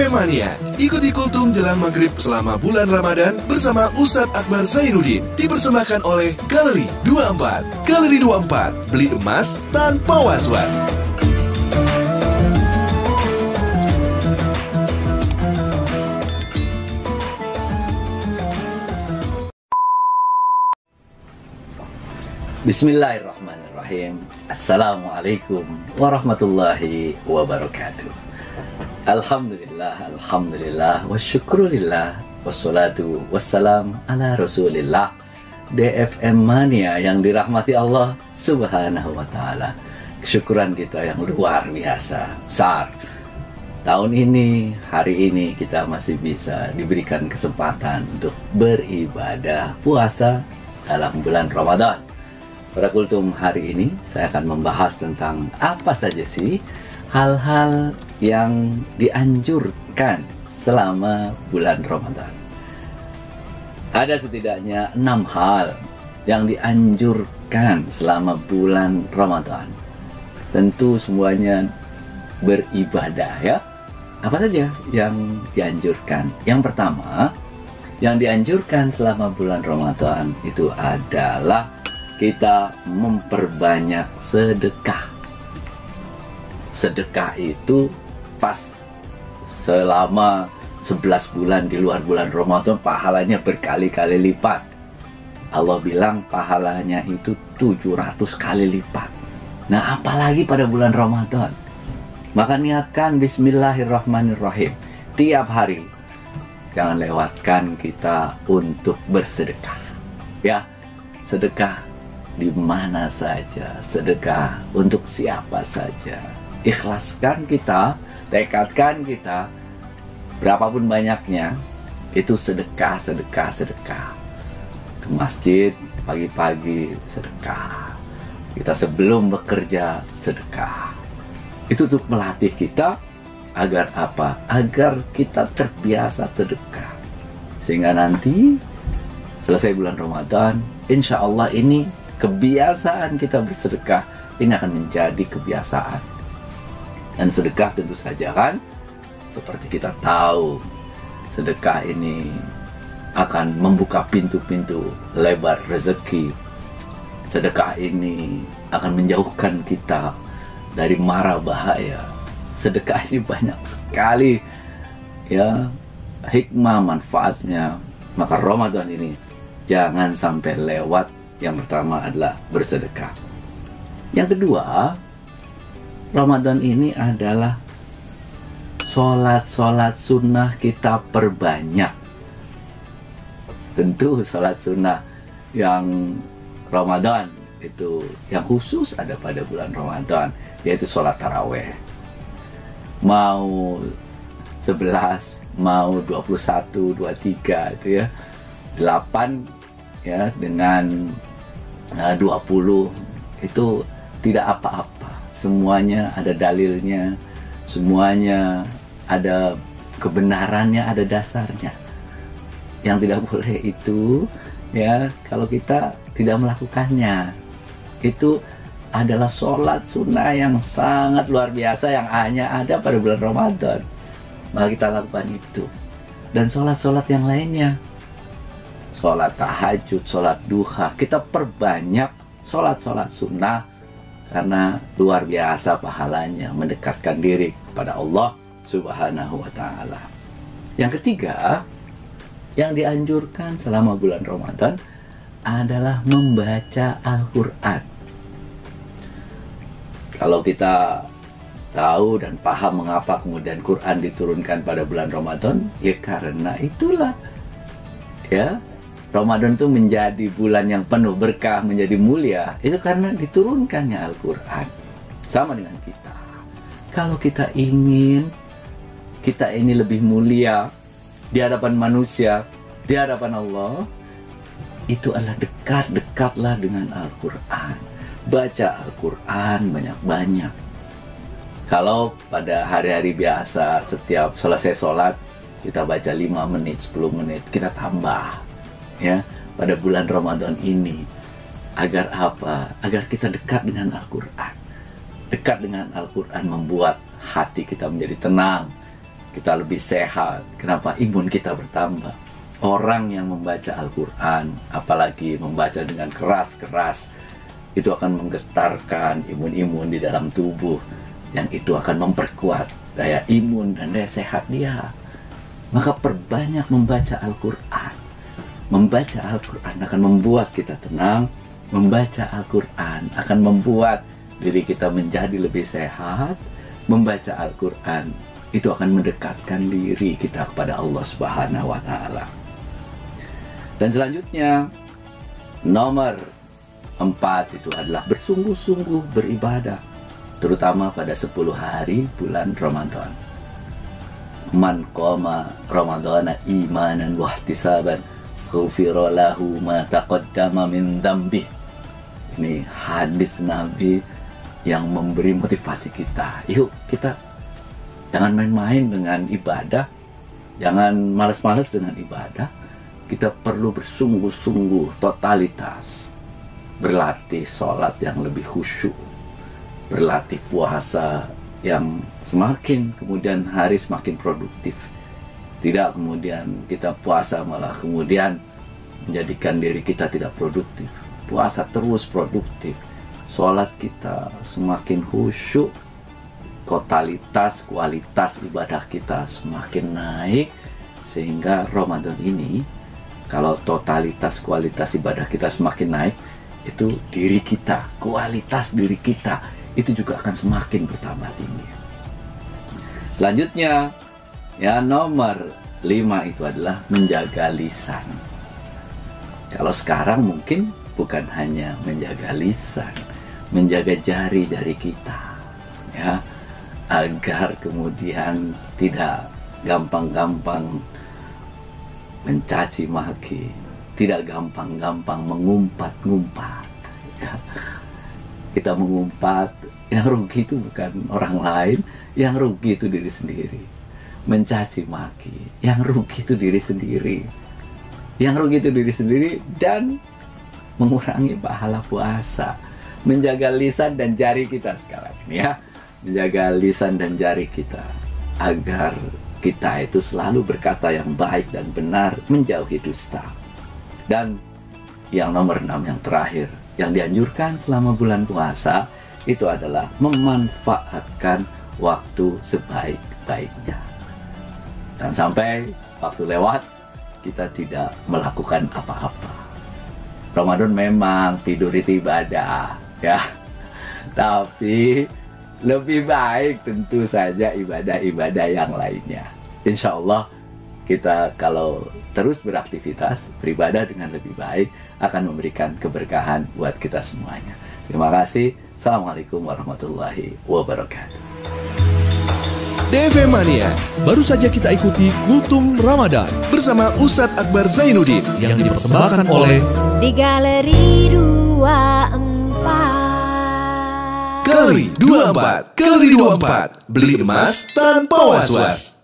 FM Mania. Ikuti Kultum jelang maghrib selama bulan Ramadan bersama Ustadz Akbar Zainuddin. Dipersembahkan oleh Galeri 24. Galeri 24, beli emas tanpa was-was. Bismillahirrahmanirrahim. Assalamualaikum warahmatullahi wabarakatuh. Alhamdulillah, wasyukurillah, wassalatu wassalam ala rasulillah. DFM Mania yang dirahmati Allah subhanahu wa ta'ala. Kesyukuran kita yang luar biasa, besar. Tahun ini, hari ini kita masih bisa diberikan kesempatan untuk beribadah puasa dalam bulan Ramadan. Pada Kultum hari ini saya akan membahas tentang apa saja sih hal-hal yang dianjurkan selama bulan Ramadan. Ada setidaknya 6 hal yang dianjurkan selama bulan Ramadan. Tentu semuanya beribadah ya. Apa saja yang dianjurkan? Yang pertama, yang dianjurkan selama bulan Ramadan itu adalah kita memperbanyak sedekah. Sedekah itu pas selama 11 bulan di luar bulan Ramadan pahalanya berkali-kali lipat. Allah bilang pahalanya itu 700 kali lipat. Nah, apalagi pada bulan Ramadan. Maka niatkan bismillahirrahmanirrahim tiap hari. Jangan lewatkan kita untuk bersedekah. Ya, sedekah di mana saja, sedekah untuk siapa saja. Ikhlaskan kita, tekadkan kita, berapapun banyaknya, itu sedekah. Ke masjid pagi-pagi sedekah. Kita sebelum bekerja sedekah. Itu untuk melatih kita agar apa? Agar kita terbiasa sedekah. Sehingga nanti selesai bulan Ramadan, insya Allah ini kebiasaan kita bersedekah ini akan menjadi kebiasaan. Dan sedekah tentu saja kan, seperti kita tahu, sedekah ini akan membuka pintu-pintu lebar rezeki. Sedekah ini akan menjauhkan kita dari mara bahaya. Sedekah ini banyak sekali ya hikmah manfaatnya. Maka Ramadan ini jangan sampai lewat. Yang pertama adalah bersedekah. Yang kedua, Ramadan ini adalah sholat sunnah kita perbanyak. Tentu sholat sunnah yang Ramadan itu yang khusus ada pada bulan Ramadan, yaitu sholat taraweh. Mau 11, mau 21, 23 itu ya, 8 ya dengan 20 itu tidak apa-apa. Semuanya ada dalilnya, semuanya ada kebenarannya, ada dasarnya. Yang tidak boleh itu ya kalau kita tidak melakukannya. Itu adalah sholat sunnah yang sangat luar biasa yang hanya ada pada bulan Ramadan. Maka kita lakukan itu. Dan sholat-sholat yang lainnya, sholat tahajud, sholat duha, kita perbanyak sholat-sholat sunnah karena luar biasa pahalanya mendekatkan diri kepada Allah subhanahu wa ta'ala. Yang ketiga, yang dianjurkan selama bulan Ramadan adalah membaca Al-Quran. Kalau kita tahu dan paham mengapa kemudian Quran diturunkan pada bulan Ramadan, ya karena itulah ya, Ramadan itu menjadi bulan yang penuh berkah, menjadi mulia, itu karena diturunkannya Al-Quran. Sama dengan kita. Kalau kita ingin kita ini lebih mulia di hadapan manusia, di hadapan Allah, itu adalah dekatlah dengan Al-Quran. Baca Al-Quran banyak-banyak. Kalau pada hari-hari biasa, setiap selesai sholat, kita baca 5 menit, 10 menit, kita tambah. Ya, pada bulan Ramadan ini, agar apa? Agar kita dekat dengan Al-Quran. Dekat dengan Al-Quran membuat hati kita menjadi tenang, kita lebih sehat. Kenapa? Imun kita bertambah. Orang yang membaca Al-Quran, apalagi membaca dengan keras-keras, itu akan menggetarkan imun-imun di dalam tubuh, yang itu akan memperkuat daya imun dan daya sehat dia. Maka perbanyak membaca Al-Quran. Membaca Al-Quran akan membuat kita tenang. Membaca Al-Quran akan membuat diri kita menjadi lebih sehat. Membaca Al-Quran itu akan mendekatkan diri kita kepada Allah Subhanahu wa Ta'ala. Dan selanjutnya, nomor 4 itu adalah bersungguh-sungguh beribadah, terutama pada 10 hari bulan Ramadan. Man qama ramadhana imanan wa ihtisaban ghufira lahu ma taqaddama min dzambih. Ini hadis Nabi yang memberi motivasi kita. Yuk, kita jangan main-main dengan ibadah, jangan malas-malas dengan ibadah. Kita perlu bersungguh-sungguh, totalitas, berlatih sholat yang lebih khusyuk, berlatih puasa yang semakin kemudian hari semakin produktif. Tidak kemudian kita puasa malah kemudian menjadikan diri kita tidak produktif. Puasa terus produktif, sholat kita semakin khusyuk, totalitas, kualitas ibadah kita semakin naik. Sehingga Ramadan ini, kalau totalitas, kualitas ibadah kita semakin naik, itu diri kita, kualitas diri kita itu juga akan semakin bertambah tinggi. Selanjutnya, ya nomor 5 itu adalah menjaga lisan. Kalau sekarang mungkin bukan hanya menjaga lisan, menjaga jari-jari kita, ya, agar kemudian tidak gampang-gampang mencaci maki, tidak gampang-gampang mengumpat-ngumpat. Ya. Kita mengumpat, yang rugi itu bukan orang lain, yang rugi itu diri sendiri. Mencaci maki, yang rugi itu diri sendiri. Yang rugi itu diri sendiri dan mengurangi pahala puasa. Menjaga lisan dan jari kita sekarang ini, ya. Menjaga lisan dan jari kita agar kita itu selalu berkata yang baik dan benar, menjauhi dusta. Dan yang nomor 6, yang terakhir, yang dianjurkan selama bulan puasa itu adalah memanfaatkan waktu sebaik-baiknya. Dan sampai waktu lewat, kita tidak melakukan apa-apa. Ramadan memang tidur itu ibadah, ya. Tapi lebih baik tentu saja ibadah-ibadah yang lainnya. Insya Allah kita kalau terus beraktivitas, beribadah dengan lebih baik, akan memberikan keberkahan buat kita semuanya. Terima kasih. Assalamualaikum warahmatullahi wabarakatuh. DFM Mania, Baru saja kita ikuti Kultum Ramadan bersama Ustadz Akbar Zainuddin yang dipersembahkan oleh di Galeri 24. Galeri 24. Galeri 24. Beli emas tanpa was-was.